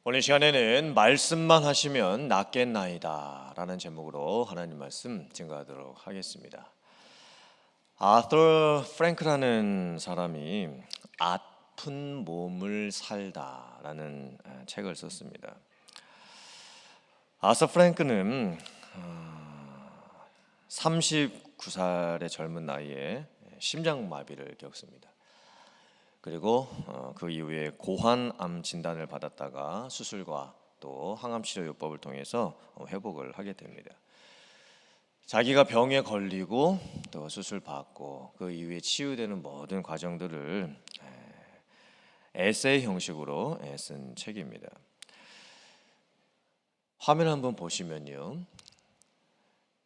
오늘 시간에는 말씀만 하시면 낫겠나이다 라는 제목으로 하나님 말씀 증거하도록 하겠습니다. 아서 프랭크라는 사람이 아픈 몸을 살다 라는 책을 썼습니다. 아서 프랭크는 39살의 젊은 나이에 심장마비를 겪습니다. 그리고 그 이후에 고환암 진단을 받았다가 수술과 또 항암치료요법을 통해서 회복을 하게 됩니다. 자기가 병에 걸리고 또 수술 받고 그 이후에 치유되는 모든 과정들을 에세이 형식으로 쓴 책입니다. 화면 한번 보시면요,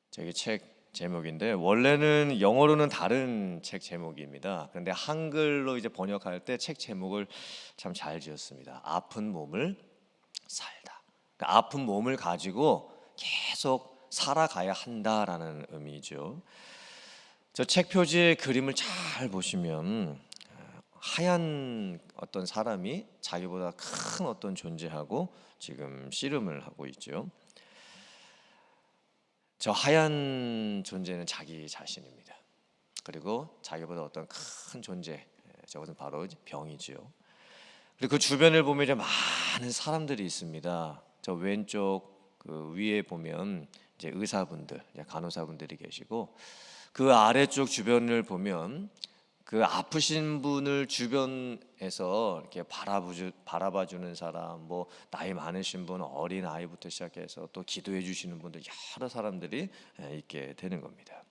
저기 책 제목인데 원래는 영어로는 다른 책 제목입니다. 그런데 한글로 이제 번역할 때 책 제목을 참 잘 지었습니다. 아픈 몸을 살다. 그러니까 아픈 몸을 가지고 계속 살아가야 한다라는 의미죠. 저 책 표지의 그림을 잘 보시면 하얀 어떤 사람이 자기보다 큰 어떤 존재하고 지금 씨름을 하고 있죠. 저 하얀 존재는 자기 자신입니다. 그리고 자기보다 어떤 큰 존재, 저것은 바로 병이지요. 그리고 그 주변을 보면 이제 많은 사람들이 있습니다. 저 왼쪽 그 위에 보면 이제 의사분들, 간호사분들이 계시고, 그 아래쪽 주변을 보면 그 아프신 분을 주변에서 이렇게 바라봐주는 사람, 뭐 나이 많으신 분, 어린 아이부터 시작해서 또 기도해 주시는 분들, 여러 사람들이 있게 되는 겁니다.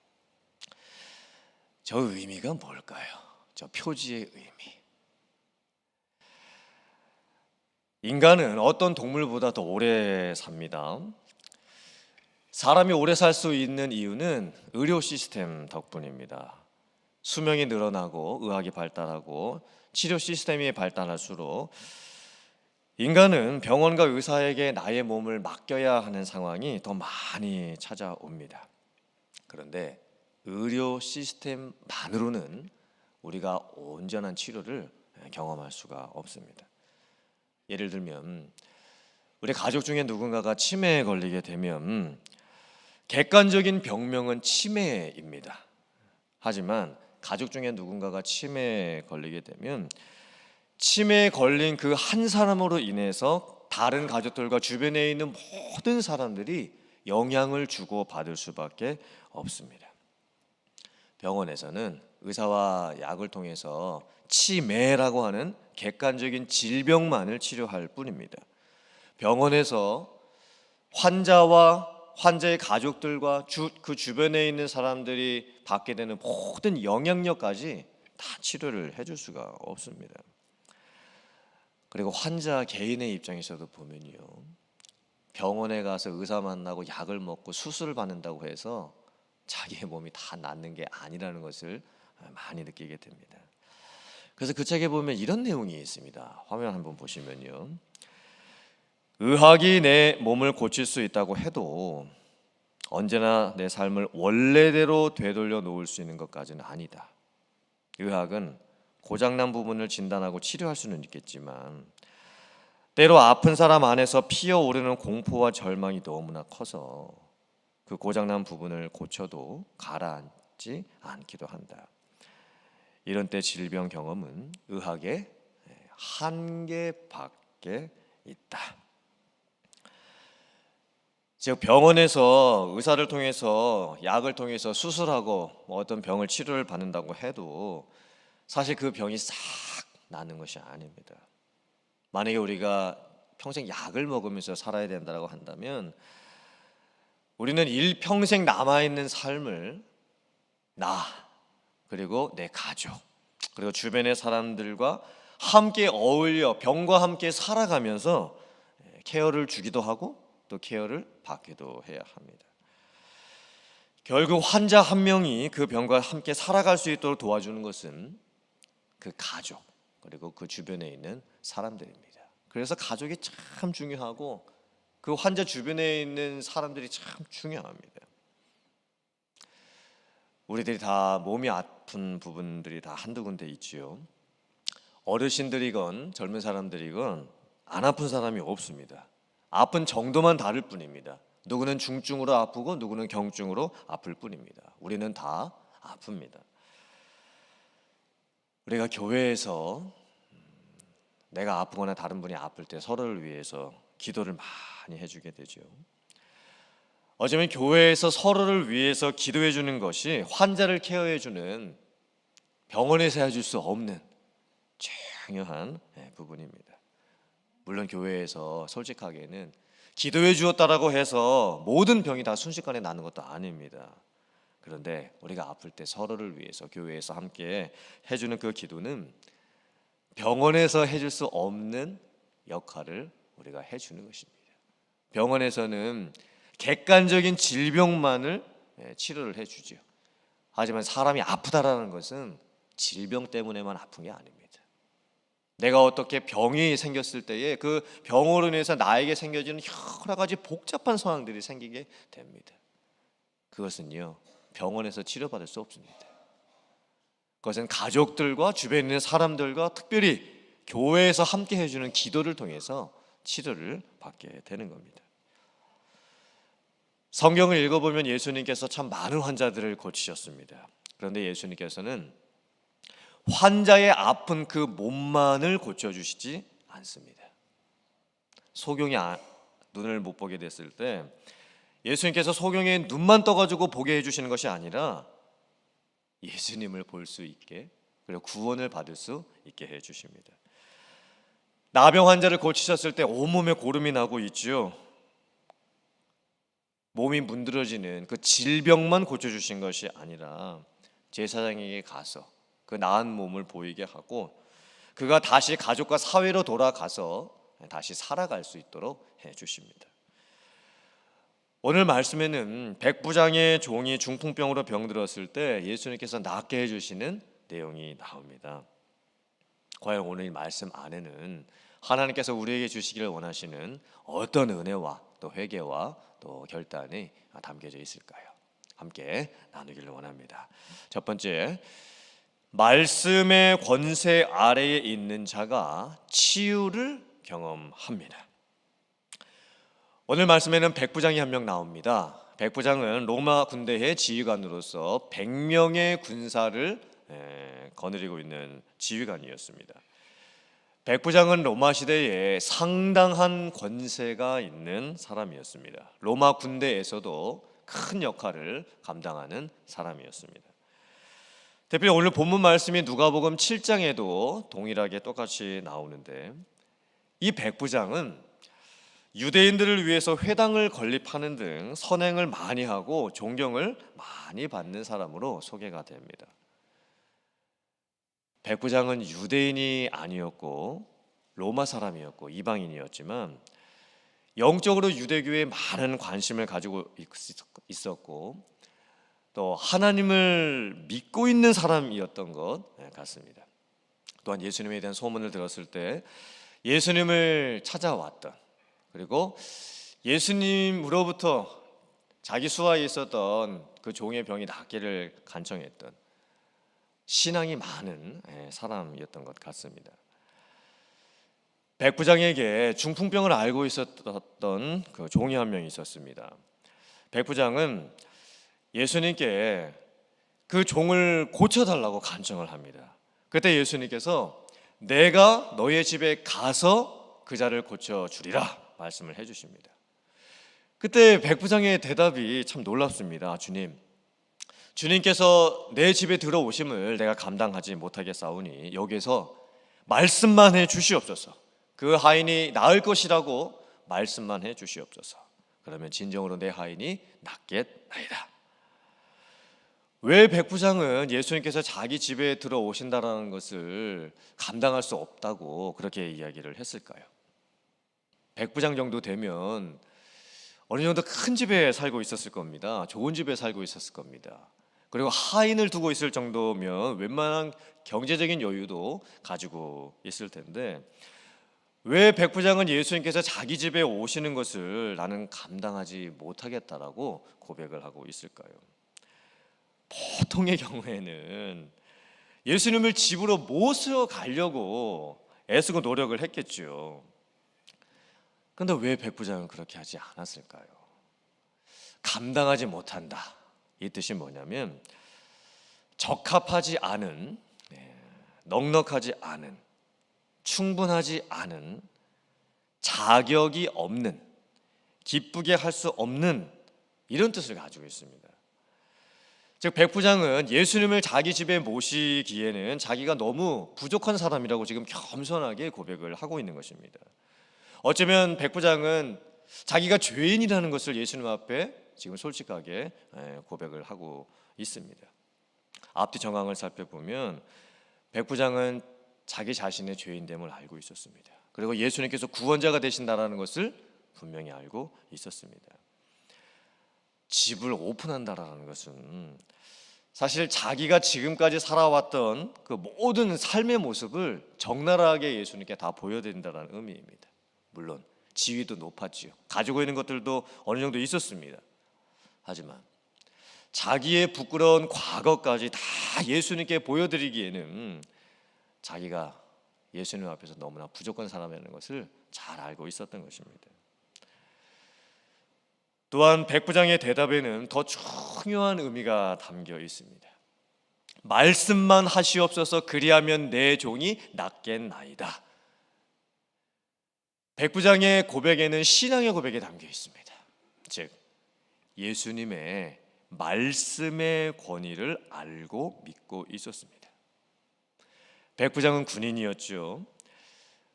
저 의미가 뭘까요? 저 표지의 의미. 인간은 어떤 동물보다 더 오래 삽니다. 사람이 오래 살 수 있는 이유는 의료 시스템 덕분입니다. 수명이 늘어나고 의학이 발달하고 치료 시스템이 발달할수록 인간은 병원과 의사에게 나의 몸을 맡겨야 하는 상황이 더 많이 찾아옵니다. 그런데 의료 시스템만으로는 우리가 온전한 치료를 경험할 수가 없습니다. 예를 들면 우리 가족 중에 누군가가 치매에 걸리게 되면 객관적인 병명은 치매입니다. 하지만 가족 중에 누군가가 치매에 걸리게 되면 치매에 걸린 그 한 사람으로 인해서 다른 가족들과 주변에 있는 모든 사람들이 영향을 주고 받을 수밖에 없습니다. 병원에서는 의사와 약을 통해서 치매라고 하는 객관적인 질병만을 치료할 뿐입니다. 병원에서 환자의 가족들과 그 주변에 있는 사람들이 받게 되는 모든 영향력까지 다 치료를 해줄 수가 없습니다. 그리고 환자 개인의 입장에서도 보면요, 병원에 가서 의사 만나고 약을 먹고 수술을 받는다고 해서 자기의 몸이 다 낫는 게 아니라는 것을 많이 느끼게 됩니다. 그래서 그 책에 보면 이런 내용이 있습니다. 화면 한번 보시면요, 의학이 내 몸을 고칠 수 있다고 해도 언제나 내 삶을 원래대로 되돌려 놓을 수 있는 것까지는 아니다. 의학은 고장난 부분을 진단하고 치료할 수는 있겠지만 때로 아픈 사람 안에서 피어오르는 공포와 절망이 너무나 커서 그 고장난 부분을 고쳐도 가라앉지 않기도 한다. 이런 때 질병 경험은 의학의 한계밖에 있다. 즉 병원에서 의사를 통해서 약을 통해서 수술하고 어떤 병을 치료를 받는다고 해도 사실 그 병이 싹 나는 것이 아닙니다. 만약에 우리가 평생 약을 먹으면서 살아야 된다고 한다면 우리는 일평생 남아있는 삶을 나, 그리고 내 가족, 그리고 주변의 사람들과 함께 어울려 병과 함께 살아가면서 케어를 주기도 하고 또 케어를 받기도 해야 합니다. 결국 환자 한 명이 그 병과 함께 살아갈 수 있도록 도와주는 것은 그 가족 그리고 그 주변에 있는 사람들입니다. 그래서 가족이 참 중요하고 그 환자 주변에 있는 사람들이 참 중요합니다. 우리들이 다 몸이 아픈 부분들이 다 한두 군데 있지요. 어르신들이건 젊은 사람들이건 안 아픈 사람이 없습니다. 아픈 정도만 다를 뿐입니다. 누구는 중증으로 아프고 누구는 경증으로 아플 뿐입니다. 우리는 다 아픕니다. 우리가 교회에서 내가 아프거나 다른 분이 아플 때 서로를 위해서 기도를 많이 해주게 되죠. 어쩌면 교회에서 서로를 위해서 기도해 주는 것이 환자를 케어해 주는 병원에서 해줄 수 없는 중요한 부분입니다. 물론 교회에서 솔직하게는 기도해 주었다라고 해서 모든 병이 다 순식간에 낫는 것도 아닙니다. 그런데 우리가 아플 때 서로를 위해서 교회에서 함께 해주는 그 기도는 병원에서 해줄 수 없는 역할을 우리가 해주는 것입니다. 병원에서는 객관적인 질병만을 치료를 해주죠. 하지만 사람이 아프다라는 것은 질병 때문에만 아픈 게 아닙니다. 내가 어떻게 병이 생겼을 때에 그 병으로 인해서 나에게 생겨지는 여러 가지 복잡한 상황들이 생기게 됩니다. 그것은요, 병원에서 치료받을 수 없습니다. 그것은 가족들과 주변에 있는 사람들과 특별히 교회에서 함께 해주는 기도를 통해서 치료를 받게 되는 겁니다. 성경을 읽어보면 예수님께서 참 많은 환자들을 고치셨습니다. 그런데 예수님께서는 환자의 아픈 그 몸만을 고쳐주시지 않습니다. 소경이 눈을 못 보게 됐을 때 예수님께서 소경의 눈만 떠가지고 보게 해주시는 것이 아니라 예수님을 볼 수 있게, 그리고 구원을 받을 수 있게 해주십니다. 나병 환자를 고치셨을 때 온몸에 고름이 나고 있죠. 몸이 문드러지는 그 질병만 고쳐주신 것이 아니라 제사장에게 가서 그 나은 몸을 보이게 하고 그가 다시 가족과 사회로 돌아가서 다시 살아갈 수 있도록 해주십니다. 오늘 말씀에는 백부장의 종이 중풍병으로 병들었을 때 예수님께서 낫게 해주시는 내용이 나옵니다. 과연 오늘 이 말씀 안에는 하나님께서 우리에게 주시기를 원하시는 어떤 은혜와 또 회개와 또 결단이 담겨져 있을까요? 함께 나누기를 원합니다. 첫 번째, 말씀의 권세 아래에 있는 자가 치유를 경험합니다. 오늘 말씀에는 백부장이 한 명 나옵니다. 백부장은 로마 군대의 지휘관으로서 100명의 군사를 거느리고 있는 지휘관이었습니다. 백부장은 로마 시대에 상당한 권세가 있는 사람이었습니다. 로마 군대에서도 큰 역할을 감당하는 사람이었습니다. 대표님, 오늘 본문 말씀이 누가복음 7장에도 동일하게 똑같이 나오는데 이 백부장은 유대인들을 위해서 회당을 건립하는 등 선행을 많이 하고 존경을 많이 받는 사람으로 소개가 됩니다. 백부장은 유대인이 아니었고 로마 사람이었고 이방인이었지만 영적으로 유대교에 많은 관심을 가지고 있었고 또 하나님을 믿고 있는 사람이었던 것 같습니다. 또한 예수님에 대한 소문을 들었을 때 예수님을 찾아왔던, 그리고 예수님으로부터 자기 수하에 있었던 그 종의 병이 낫기를 간청했던 신앙이 많은 사람이었던 것 같습니다. 백부장에게 중풍병을 앓고 있었던 그 종이 한 명이 있었습니다. 백부장은 예수님께 그 종을 고쳐달라고 간청을 합니다. 그때 예수님께서 내가 너의 집에 가서 그 자를 고쳐주리라 말씀을 해주십니다. 그때 백부장의 대답이 참 놀랍습니다. 주님께서 내 집에 들어오심을 내가 감당하지 못하겠사오니 여기서 말씀만 해 주시옵소서. 그 하인이 나을 것이라고 말씀만 해 주시옵소서. 그러면 진정으로 내 하인이 낫겠나이다. 왜 백부장은 예수님께서 자기 집에 들어오신다라는 것을 감당할 수 없다고 그렇게 이야기를 했을까요? 백부장 정도 되면 어느 정도 큰 집에 살고 있었을 겁니다. 좋은 집에 살고 있었을 겁니다. 그리고 하인을 두고 있을 정도면 웬만한 경제적인 여유도 가지고 있을 텐데 왜 백부장은 예수님께서 자기 집에 오시는 것을 나는 감당하지 못하겠다라고 고백을 하고 있을까요? 보통의 경우에는 예수님을 집으로 모셔 가려고 애쓰고 노력을 했겠죠. 근데 왜 백부장은 그렇게 하지 않았을까요? 감당하지 못한다. 이 뜻이 뭐냐면 적합하지 않은, 넉넉하지 않은, 충분하지 않은, 자격이 없는, 기쁘게 할 수 없는 이런 뜻을 가지고 있습니다. 즉 백부장은 예수님을 자기 집에 모시기에는 자기가 너무 부족한 사람이라고 지금 겸손하게 고백을 하고 있는 것입니다. 어쩌면 백부장은 자기가 죄인이라는 것을 예수님 앞에 지금 솔직하게 고백을 하고 있습니다. 앞뒤 정황을 살펴보면 백부장은 자기 자신의 죄인됨을 알고 있었습니다. 그리고 예수님께서 구원자가 되신다라는 것을 분명히 알고 있었습니다. 집을 오픈한다라는 것은 사실 자기가 지금까지 살아왔던 그 모든 삶의 모습을 적나라하게 예수님께 다 보여드린다는 의미입니다. 물론 지위도 높았지요. 가지고 있는 것들도 어느 정도 있었습니다. 하지만 자기의 부끄러운 과거까지 다 예수님께 보여드리기에는 자기가 예수님 앞에서 너무나 부족한 사람이라는 것을 잘 알고 있었던 것입니다. 또한 백부장의 대답에는 더 중요한 의미가 담겨 있습니다. 말씀만 하시옵소서 그리하면 내 종이 낫겠나이다. 백부장의 고백에는 신앙의 고백이 담겨 있습니다. 즉 예수님의 말씀의 권위를 알고 믿고 있었습니다. 백부장은 군인이었죠.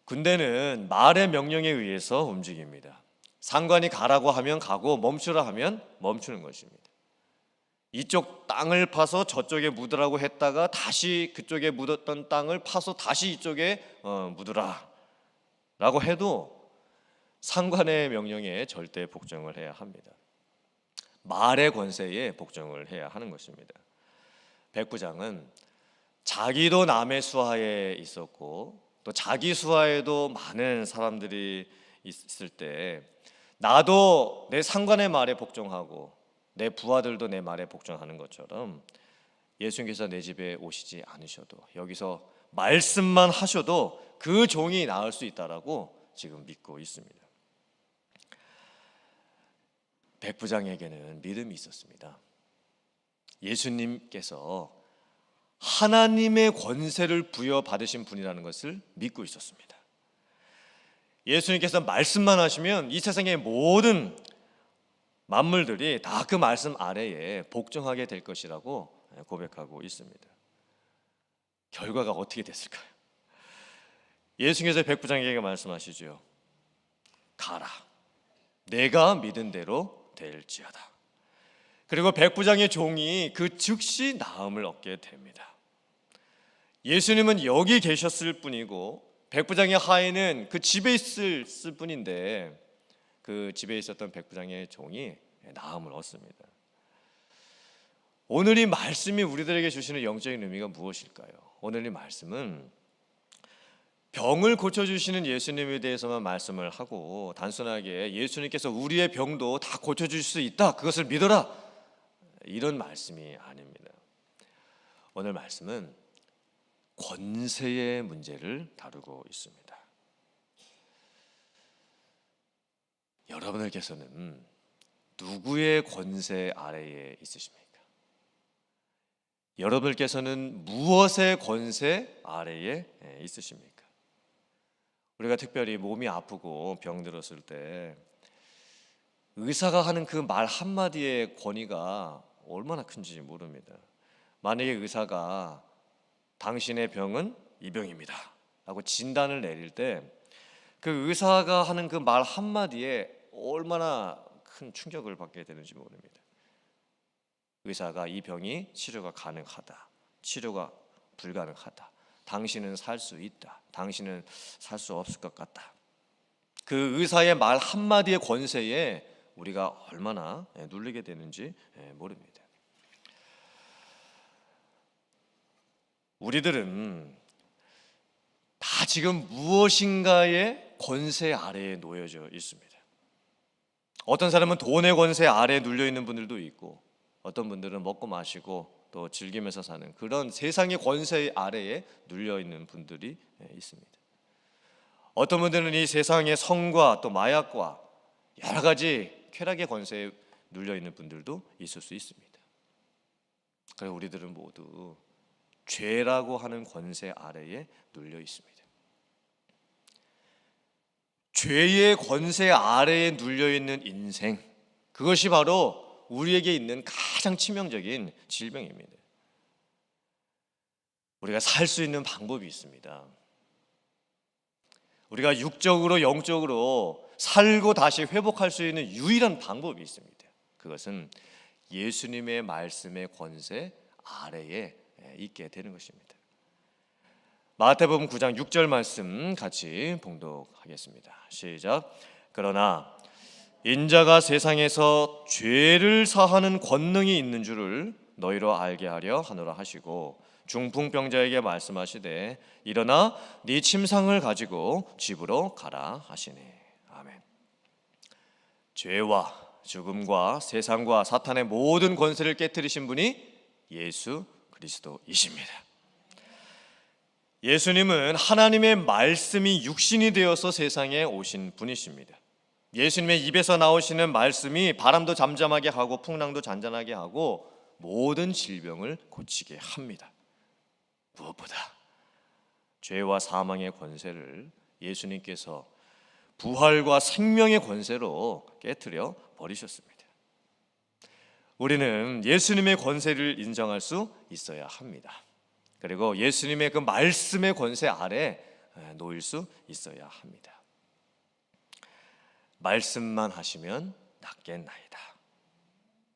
군대는 말의 명령에 의해서 움직입니다. 상관이 가라고 하면 가고 멈추라 하면 멈추는 것입니다. 이쪽 땅을 파서 저쪽에 묻으라고 했다가 다시 그쪽에 묻었던 땅을 파서 다시 이쪽에 묻으라 라고 해도 상관의 명령에 절대 복종을 해야 합니다. 말의 권세에 복종을 해야 하는 것입니다. 백부장은 자기도 남의 수하에 있었고 또 자기 수하에도 많은 사람들이 있을 때 나도 내 상관의 말에 복종하고 내 부하들도 내 말에 복종하는 것처럼 예수님께서 내 집에 오시지 않으셔도 여기서 말씀만 하셔도 그 종이 나을 수 있다라고 지금 믿고 있습니다. 백부장에게는 믿음이 있었습니다. 예수님께서 하나님의 권세를 부여받으신 분이라는 것을 믿고 있었습니다. 예수님께서 말씀만 하시면 이 세상의 모든 만물들이 다 그 말씀 아래에 복종하게 될 것이라고 고백하고 있습니다. 결과가 어떻게 됐을까요? 예수님께서 백부장에게 말씀하시죠. 가라. 내가 믿은 대로 될지어다. 그리고 백부장의 종이 그 즉시 나음을 얻게 됩니다. 예수님은 여기 계셨을 뿐이고 백부장의 하에는 그 집에 있을 뿐인데 그 집에 있었던 백부장의 종이 나음을 얻습니다. 오늘 이 말씀이 우리들에게 주시는 영적인 의미가 무엇일까요? 오늘 이 말씀은 병을 고쳐주시는 예수님에 대해서만 말씀을 하고 단순하게 예수님께서 우리의 병도 다 고쳐줄 수 있다, 그것을 믿어라, 이런 말씀이 아닙니다. 오늘 말씀은 권세의 문제를 다루고 있습니다. 여러분들께서는 누구의 권세 아래에 있으십니까? 여러분들께서는 무엇의 권세 아래에 있으십니까? 우리가 특별히 몸이 아프고 병들었을 때 의사가 하는 그 말 한마디의 권위가 얼마나 큰지 모릅니다. 만약에 의사가 당신의 병은 이 병입니다 라고 진단을 내릴 때 그 의사가 하는 그 말 한마디에 얼마나 큰 충격을 받게 되는지 모릅니다. 의사가 이 병이 치료가 가능하다, 치료가 불가능하다, 당신은 살 수 있다, 당신은 살 수 없을 것 같다. 그 의사의 말 한마디의 권세에 우리가 얼마나 눌리게 되는지 모릅니다. 우리들은 다 지금 무엇인가의 권세 아래에 놓여져 있습니다. 어떤 사람은 돈의 권세 아래에 눌려 있는 분들도 있고 어떤 분들은 먹고 마시고 또 즐기면서 사는 그런 세상의 권세 아래에 눌려 있는 분들이 있습니다. 어떤 분들은 이 세상의 성과 또 마약과 여러 가지 쾌락의 권세에 눌려 있는 분들도 있을 수 있습니다. 그래서 우리들은 모두 죄라고 하는 권세 아래에 눌려 있습니다. 죄의 권세 아래에 눌려 있는 인생, 그것이 바로 우리에게 있는 가장 치명적인 질병입니다. 우리가 살 수 있는 방법이 있습니다. 우리가 육적으로 영적으로 살고 다시 회복할 수 있는 유일한 방법이 있습니다. 그것은 예수님의 말씀의 권세 아래에 있게 되는 것입니다. 마태복음 9장 6절 말씀 같이 봉독하겠습니다. 시작. 그러나 인자가 세상에서 죄를 사하는 권능이 있는 줄을 너희로 알게 하려 하노라 하시고 중풍병자에게 말씀하시되 일어나 네 침상을 가지고 집으로 가라 하시니. 아멘. 죄와 죽음과 세상과 사탄의 모든 권세를 깨뜨리신 분이 예수 그리스도이십니다. 예수님은 하나님의 말씀이 육신이 되어서 세상에 오신 분이십니다. 예수님의 입에서 나오시는 말씀이 바람도 잠잠하게 하고 풍랑도 잔잔하게 하고 모든 질병을 고치게 합니다. 무엇보다 죄와 사망의 권세를 예수님께서 부활과 생명의 권세로 깨트려 버리셨습니다. 우리는 예수님의 권세를 인정할 수 있어야 합니다. 그리고 예수님의 그 말씀의 권세 아래 놓일 수 있어야 합니다. 말씀만 하시면 낫겠나이다.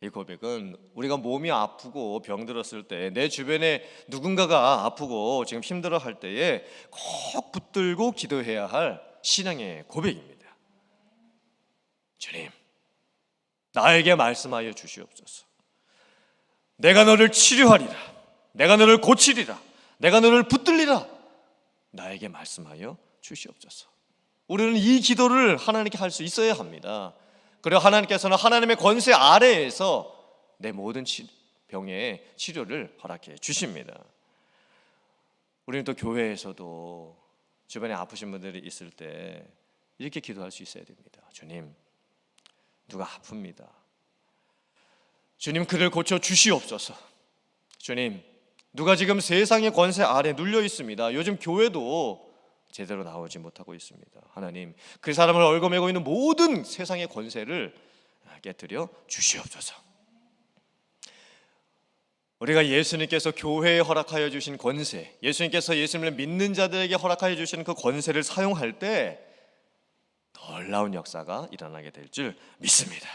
이 고백은 우리가 몸이 아프고 병들었을 때, 내 주변에 누군가가 아프고 지금 힘들어할 때에 꼭 붙들고 기도해야 할 신앙의 고백입니다. 주님, 나에게 말씀하여 주시옵소서. 내가 너를 치료하리라. 내가 너를 고치리라. 내가 너를 붙들리라. 나에게 말씀하여 주시옵소서. 우리는 이 기도를 하나님께 할 수 있어야 합니다. 그리고 하나님께서는 하나님의 권세 아래에서 내 모든 병의 치료를 허락해 주십니다. 우리는 또 교회에서도 주변에 아프신 분들이 있을 때 이렇게 기도할 수 있어야 됩니다. 주님, 누가 아픕니다. 주님, 그를 고쳐 주시옵소서. 주님, 누가 지금 세상의 권세 아래 눌려 있습니다. 요즘 교회도 제대로 나오지 못하고 있습니다. 하나님, 그 사람을 얽어매고 있는 모든 세상의 권세를 깨뜨려 주시옵소서. 우리가 예수님께서 교회에 허락하여 주신 권세, 예수님께서 예수님을 믿는 자들에게 허락하여 주신 그 권세를 사용할 때 놀라운 역사가 일어나게 될 줄 믿습니다.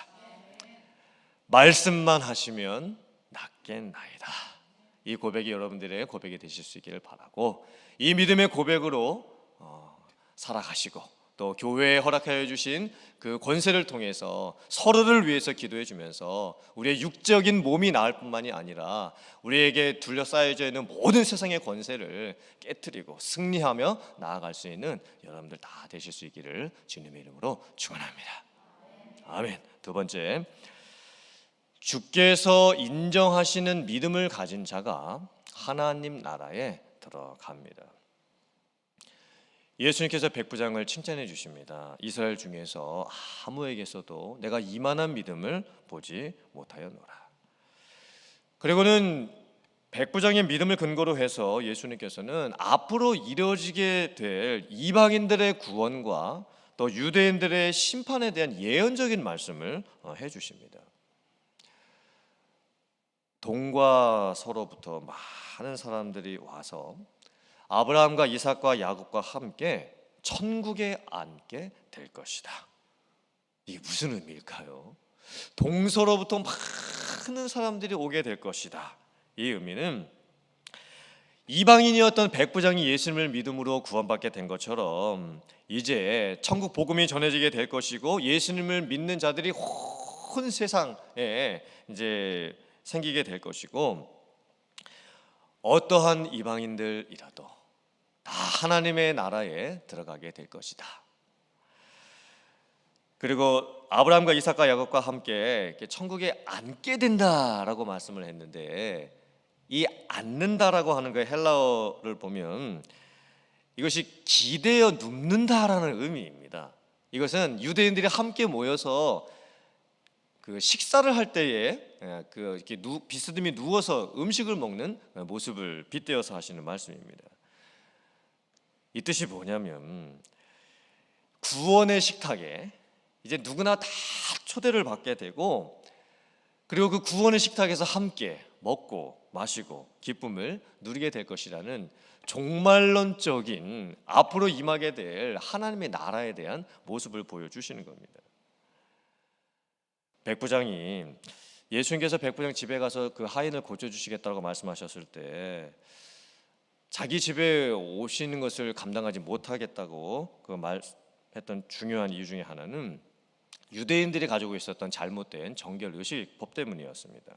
말씀만 하시면 낫겠나이다. 이 고백이 여러분들의 고백이 되실 수 있기를 바라고, 이 믿음의 고백으로 살아가시고 또 교회에 허락하여 주신 그 권세를 통해서 서로를 위해서 기도해 주면서 우리의 육적인 몸이 나을 뿐만이 아니라 우리에게 둘러싸여져 있는 모든 세상의 권세를 깨트리고 승리하며 나아갈 수 있는 여러분들 다 되실 수 있기를 주님의 이름으로 축원합니다. 아멘. 두 번째, 주께서 인정하시는 믿음을 가진 자가 하나님 나라에 들어갑니다. 예수님께서 백부장을 칭찬해 주십니다. 이스라엘 중에서 아무에게서도 내가 이만한 믿음을 보지 못하였노라. 그리고는 백부장의 믿음을 근거로 해서 예수님께서는 앞으로 이루어지게 될 이방인들의 구원과 또 유대인들의 심판에 대한 예언적인 말씀을 해 주십니다. 동과 서로부터 많은 사람들이 와서 아브라함과 이삭과 야곱과 함께 천국에 앉게 될 것이다. 이게 무슨 의미일까요? 동서로부터 많은 사람들이 오게 될 것이다. 이 의미는 이방인이었던 백부장이 예수님을 믿음으로 구원받게 된 것처럼 이제 천국 복음이 전해지게 될 것이고, 예수님을 믿는 자들이 온 세상에 이제 생기게 될 것이고, 어떠한 이방인들이라도 다 하나님의 나라에 들어가게 될 것이다. 그리고 아브라함과 이삭과 야곱과 함께 천국에 앉게 된다라고 말씀을 했는데, 이 앉는다라고 하는 그 헬라어를 보면 이것이 기대어 눕는다라는 의미입니다. 이것은 유대인들이 함께 모여서 그 식사를 할 때에 이렇게 비스듬히 누워서 음식을 먹는 모습을 빗대어서 하시는 말씀입니다. 이 뜻이 뭐냐면 구원의 식탁에 이제 누구나 다 초대를 받게 되고, 그리고 그 구원의 식탁에서 함께 먹고 마시고 기쁨을 누리게 될 것이라는 종말론적인 앞으로 임하게 될 하나님의 나라에 대한 모습을 보여주시는 겁니다. 백부장이 예수님께서 백부장 집에 가서 그 하인을 고쳐주시겠다고 말씀하셨을 때 자기 집에 오시는 것을 감당하지 못하겠다고 그 말했던 중요한 이유 중에 하나는 유대인들이 가지고 있었던 잘못된 정결의식법 때문이었습니다.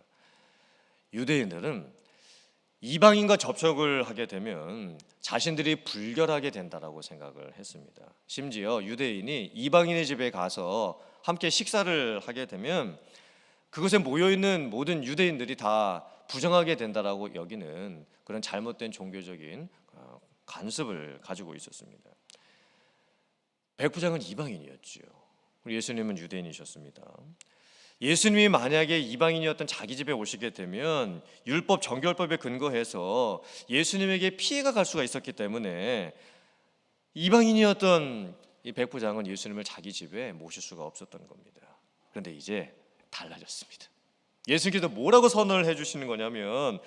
유대인들은 이방인과 접촉을 하게 되면 자신들이 불결하게 된다라고 생각을 했습니다. 심지어 유대인이 이방인의 집에 가서 함께 식사를 하게 되면 그곳에 모여있는 모든 유대인들이 다 부정하게 된다라고 여기는 그런 잘못된 종교적인 관습을 가지고 있었습니다. 백부장은 이방인이었지요. 예수님은 유대인이셨습니다. 예수님이 만약에 이방인이었던 자기 집에 오시게 되면 율법 정결법에 근거해서 예수님에게 피해가 갈 수가 있었기 때문에 이방인이었던 이 백부장은 예수님을 자기 집에 모실 수가 없었던 겁니다. 그런데 이제 달라졌습니다. 예수님께서 뭐라고 선언을 해주시는 거냐면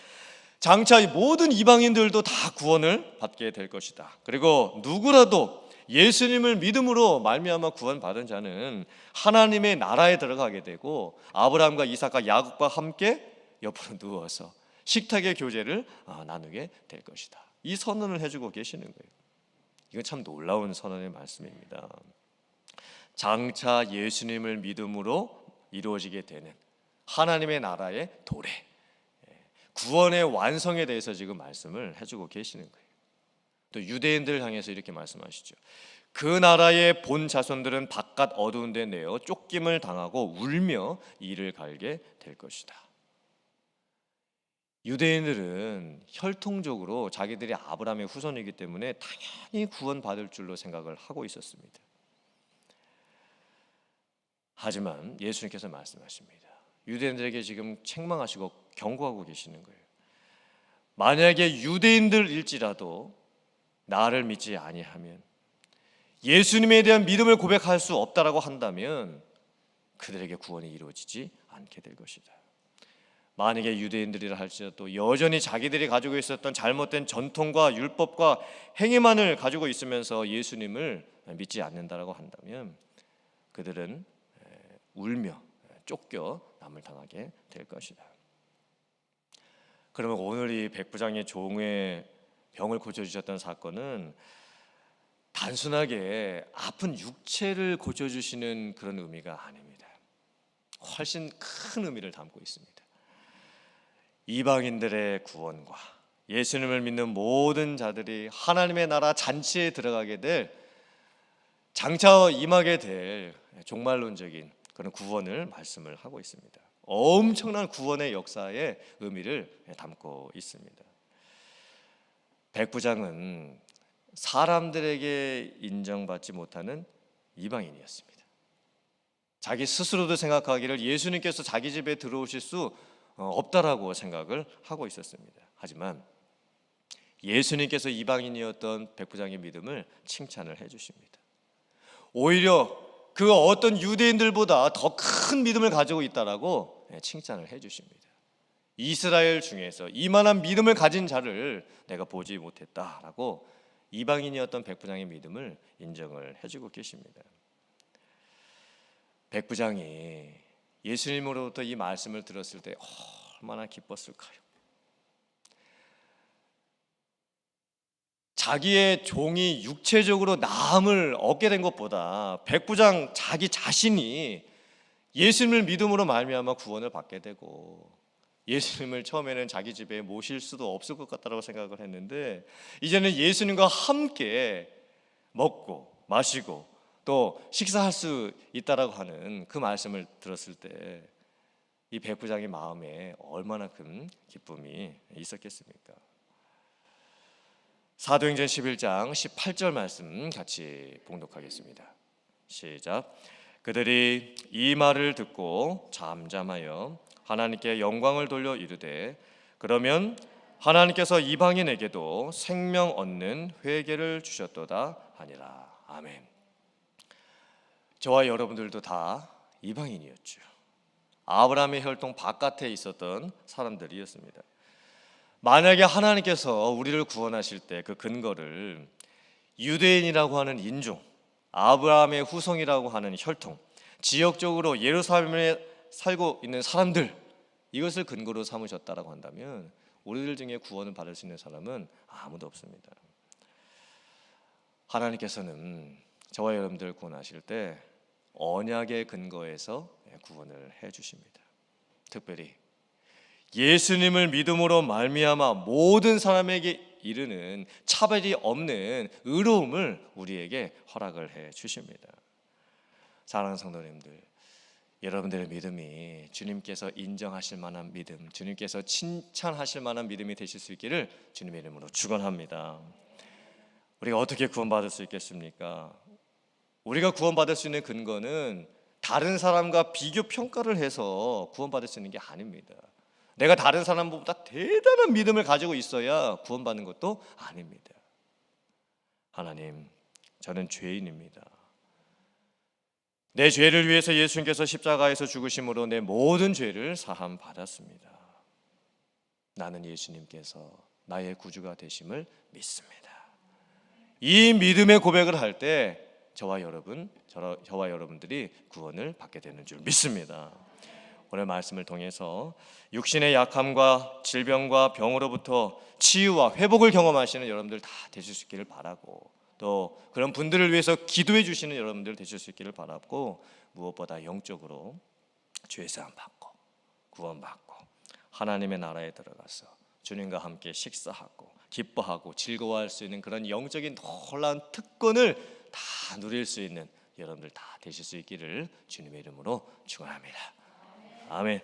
장차 모든 이방인들도 다 구원을 받게 될 것이다. 그리고 누구라도 예수님을 믿음으로 말미암아 구원받은 자는 하나님의 나라에 들어가게 되고 아브라함과 이삭과 야곱과 함께 옆으로 누워서 식탁의 교제를 나누게 될 것이다. 이 선언을 해주고 계시는 거예요. 이건 참 놀라운 선언의 말씀입니다. 장차 예수님을 믿음으로 이루어지게 되는 하나님의 나라의 도래, 구원의 완성에 대해서 지금 말씀을 해주고 계시는 거예요. 또 유대인들을 향해서 이렇게 말씀하시죠. 그 나라의 본 자손들은 바깥 어두운 데 내어 쫓김을 당하고 울며 이를 갈게 될 것이다. 유대인들은 혈통적으로 자기들이 아브라함의 후손이기 때문에 당연히 구원받을 줄로 생각을 하고 있었습니다. 하지만 예수님께서 말씀하십니다. 유대인들에게 지금 책망하시고 경고하고 계시는 거예요. 만약에 유대인들일지라도 나를 믿지 아니하면, 예수님에 대한 믿음을 고백할 수 없다라고 한다면 그들에게 구원이 이루어지지 않게 될 것이다. 만약에 유대인들이라 할지라도 여전히 자기들이 가지고 있었던 잘못된 전통과 율법과 행위만을 가지고 있으면서 예수님을 믿지 않는다라고 한다면 그들은 울며 쫓겨 남을 당하게 될 것이다. 그러면 오늘 이 백부장의 종의 병을 고쳐주셨던 사건은 단순하게 아픈 육체를 고쳐주시는 그런 의미가 아닙니다. 훨씬 큰 의미를 담고 있습니다. 이방인들의 구원과 예수님을 믿는 모든 자들이 하나님의 나라 잔치에 들어가게 될, 장차 임하게 될 종말론적인 그런 구원을 말씀을 하고 있습니다. 엄청난 구원의 역사의 의미를 담고 있습니다. 백부장은 사람들에게 인정받지 못하는 이방인이었습니다. 자기 스스로도 생각하기를 예수님께서 자기 집에 들어오실 수 없다라고 생각을 하고 있었습니다. 하지만 예수님께서 이방인이었던 백부장의 믿음을 칭찬을 해주십니다. 오히려 그 어떤 유대인들보다 더 큰 믿음을 가지고 있다라고 칭찬을 해주십니다. 이스라엘 중에서 이만한 믿음을 가진 자를 내가 보지 못했다라고 이방인이었던 백부장의 믿음을 인정을 해주고 계십니다. 백부장이 예수님으로부터 이 말씀을 들었을 때 얼마나 기뻤을까요? 자기의 종이 육체적으로 나음을 얻게 된 것보다 백부장 자기 자신이 예수님을 믿음으로 말미암아 구원을 받게 되고, 예수님을 처음에는 자기 집에 모실 수도 없을 것 같다고 생각을 했는데 이제는 예수님과 함께 먹고 마시고 또 식사할 수 있다라고 하는 그 말씀을 들었을 때 이 백부장의 마음에 얼마나 큰 기쁨이 있었겠습니까? 사도행전 11장 18절 말씀 같이 봉독하겠습니다. 시작. 그들이 이 말을 듣고 잠잠하여 하나님께 영광을 돌려 이르되 그러면 하나님께서 이방인에게도 생명 얻는 회개를 주셨도다 하니라. 아멘. 저와 여러분들도 다 이방인이었죠. 아브라함의 혈통 바깥에 있었던 사람들이었습니다. 만약에 하나님께서 우리를 구원하실 때 그 근거를 유대인이라고 하는 인종, 아브라함의 후손이라고 하는 혈통, 지역적으로 예루살렘에 살고 있는 사람들, 이것을 근거로 삼으셨다라고 한다면 우리들 중에 구원을 받을 수 있는 사람은 아무도 없습니다. 하나님께서는 저와 여러분들 구원하실 때 언약의 근거에서 구원을 해주십니다. 특별히 예수님을 믿음으로 말미암아 모든 사람에게 이르는 차별이 없는 의로움을 우리에게 허락을 해 주십니다. 사랑하는 성도님들, 여러분들의 믿음이 주님께서 인정하실 만한 믿음, 주님께서 칭찬하실 만한 믿음이 되실 수 있기를 주님의 이름으로 축원합니다. 우리가 어떻게 구원받을 수 있겠습니까? 우리가 구원받을 수 있는 근거는 다른 사람과 비교 평가를 해서 구원받을 수 있는 게 아닙니다. 내가 다른 사람보다 대단한 믿음을 가지고 있어야 구원받는 것도 아닙니다. 하나님, 저는 죄인입니다. 내 죄를 위해서 예수님께서 십자가에서 죽으심으로 내 모든 죄를 사함 받았습니다. 나는 예수님께서 나의 구주가 되심을 믿습니다. 이 믿음의 고백을 할 때 저와 여러분들이 구원을 받게 되는 줄 믿습니다. 오늘 말씀을 통해서 육신의 약함과 질병과 병으로부터 치유와 회복을 경험하시는 여러분들 다 되실 수 있기를 바라고, 또 그런 분들을 위해서 기도해 주시는 여러분들 되실 수 있기를 바라고, 무엇보다 영적으로 죄사함 받고 구원받고 하나님의 나라에 들어가서 주님과 함께 식사하고 기뻐하고 즐거워할 수 있는 그런 영적인 놀라운 특권을 다 누릴 수 있는 여러분들 다 되실 수 있기를 주님의 이름으로 축원합니다. 아멘.